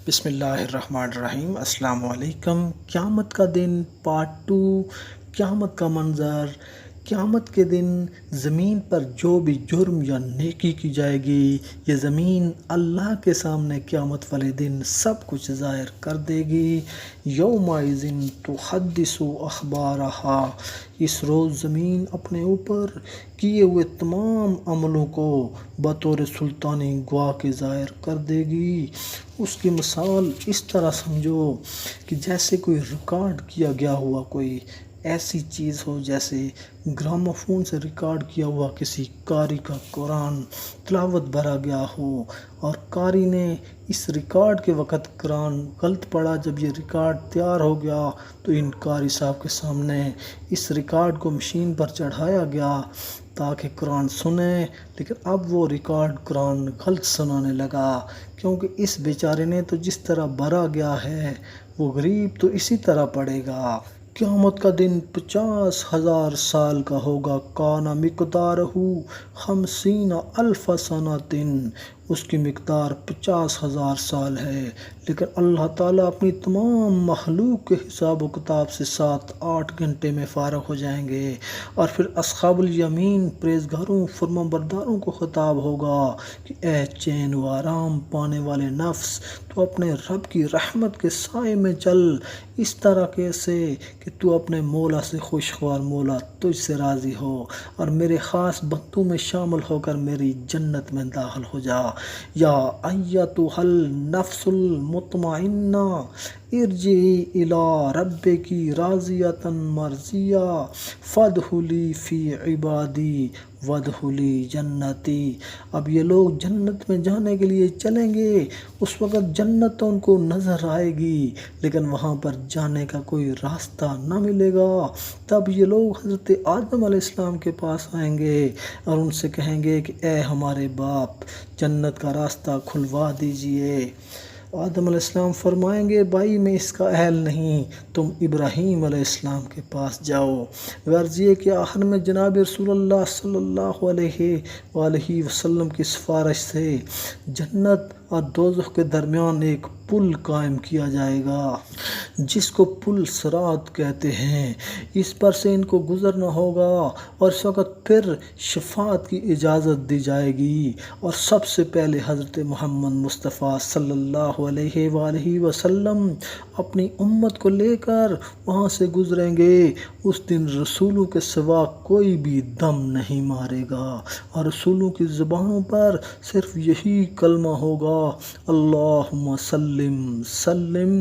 بسم اللہ الرحمن الرحیم۔ السلام علیکم۔ قیامت کا دن پارٹ 2۔ قیامت کا منظر۔ قیامت کے دن زمین پر جو بھی جرم یا نیکی کی جائے گی، یہ زمین اللہ کے سامنے قیامت والے دن سب کچھ ظاہر کر دے گی۔ یومئذ تحدث اخبارہا، اس روز زمین اپنے اوپر کیے ہوئے تمام عملوں کو بطور سلطانی گواہ کے ظاہر کر دے گی۔ اس کی مثال اس طرح سمجھو کہ جیسے کوئی ریکارڈ کیا گیا ہوا کوئی ایسی چیز ہو، جیسے گراموفون سے ریکارڈ کیا ہوا کسی قاری کا قرآن تلاوت بھرا گیا ہو، اور قاری نے اس ریکارڈ کے وقت قرآن غلط پڑھا۔ جب یہ ریکارڈ تیار ہو گیا تو ان قاری صاحب کے سامنے اس ریکارڈ کو مشین پر چڑھایا گیا تاکہ قرآن سنیں، لیکن اب وہ ریکارڈ قرآن غلط سنانے لگا، کیونکہ اس بیچارے نے تو جس طرح بھرا گیا ہے وہ غریب تو اسی طرح پڑے گا۔ قیامت کا دن 50,000 سال کا ہوگا۔ کان مقدارہ 50,000 سنۃ، اس کی مقدار 50,000 سال ہے، لیکن اللہ تعالیٰ اپنی تمام مخلوق کے حساب و کتاب سے 7-8 گھنٹے میں فارغ ہو جائیں گے۔ اور پھر اصحاب الیمین پرہیزگاروں فرمانبرداروں کو خطاب ہوگا کہ اے چین و آرام پانے والے نفس، تو اپنے رب کی رحمت کے سائے میں چل، اس طرح کیسے کہ تو اپنے مولا سے خوشگوار، مولا تجھ سے راضی ہو، اور میرے خاص بندوں میں شامل ہو کر میری جنت میں داخل ہو جا۔ یا ایتھا النفس المطمئنہ ارجعی الی ربک راضیۃ مرضیہ فادخلی فی عبادی وادخلی جنتی۔ اب یہ لوگ جنت میں جانے کے لیے چلیں گے، اس وقت جنت ان کو نظر آئے گی، لیکن وہاں پر جانے کا کوئی راستہ نہ ملے گا۔ تب یہ لوگ حضرت آدم علیہ السلام کے پاس آئیں گے اور ان سے کہیں گے کہ اے ہمارے باپ، جنت کا راستہ کھلوا دیجئے۔ آدم علیہ السلام فرمائیں گے بھائی میں اس کا اہل نہیں، تم ابراہیم علیہ السلام کے پاس جاؤ۔ غرض یہ کہ آخر میں جناب رسول اللہ صلی اللہ علیہ وآلہ وسلم کی سفارش سے جنت اور دوزخ کے درمیان ایک پل قائم کیا جائے گا، جس کو پل صراط کہتے ہیں۔ اس پر سے ان کو گزرنا ہوگا، اور اس وقت پھر شفاعت کی اجازت دی جائے گی، اور سب سے پہلے حضرت محمد مصطفیٰ صلی اللہ علیہ وآلہ وسلم اپنی امت کو لے کر وہاں سے گزریں گے۔ اس دن رسولوں کے سوا کوئی بھی دم نہیں مارے گا، اور رسولوں کی زبانوں پر صرف یہی کلمہ ہوگا، اللہم سلم سلم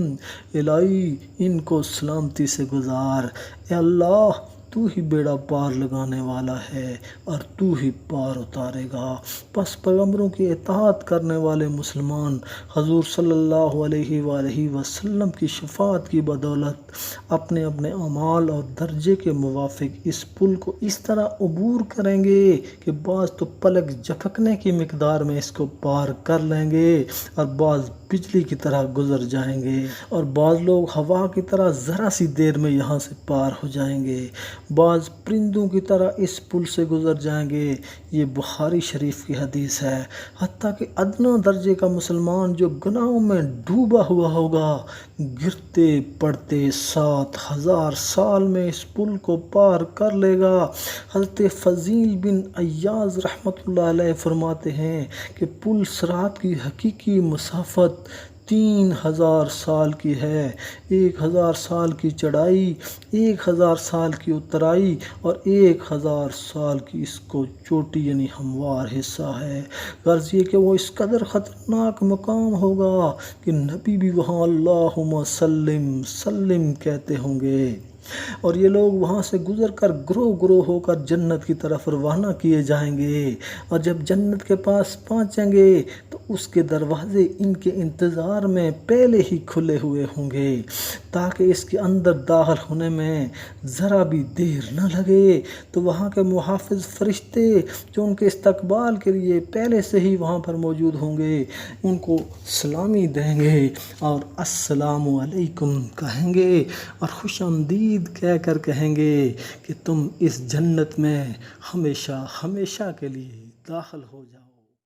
الہی، ان کو سلامتی سے گزار، اے اللہ تو ہی بیڑا پار لگانے والا ہے اور تو ہی پار اتارے گا۔ پس پیغمبروں کی اطاعت کرنے والے مسلمان حضور صلی اللہ علیہ وآلہ وسلم کی شفاعت کی بدولت اپنے اپنے اعمال اور درجے کے موافق اس پل کو اس طرح عبور کریں گے کہ بعض تو پلک جھپکنے کی مقدار میں اس کو پار کر لیں گے، اور بعض بجلی کی طرح گزر جائیں گے، اور بعض لوگ ہوا کی طرح ذرا سی دیر میں یہاں سے پار ہو جائیں گے، بعض پرندوں کی طرح اس پل سے گزر جائیں گے۔ یہ بخاری شریف کی حدیث ہے۔ حتیٰ کہ ادنا درجے کا مسلمان جو گناہوں میں ڈوبا ہوا ہوگا، گرتے پڑتے 7,000 سال میں اس پل کو پار کر لے گا۔ حضرت فضیل بن عیاض رحمۃ اللہ علیہ فرماتے ہیں کہ پل صراط کی حقیقی مسافت 3,000 سال کی ہے، 1,000 سال کی چڑھائی، 1,000 سال کی اترائی، اور 1,000 سال کی اس کو چوٹی یعنی ہموار حصہ ہے۔ غرض یہ کہ وہ اس قدر خطرناک مقام ہوگا کہ نبی بھی وہاں اللہم سلم سلم کہتے ہوں گے، اور یہ لوگ وہاں سے گزر کر گروہ گروہ ہو کر جنت کی طرف روانہ کیے جائیں گے، اور جب جنت کے پاس پہنچیں گے تو اس کے دروازے ان کے انتظار میں پہلے ہی کھلے ہوئے ہوں گے، تاکہ اس کے اندر داخل ہونے میں ذرا بھی دیر نہ لگے۔ تو وہاں کے محافظ فرشتے جو ان کے استقبال کے لیے پہلے سے ہی وہاں پر موجود ہوں گے، ان کو سلامی دیں گے اور السلام علیکم کہیں گے، اور خوش آمدید کہہ کر کہیں گے کہ تم اس جنت میں ہمیشہ ہمیشہ کے لیے داخل ہو جاؤ۔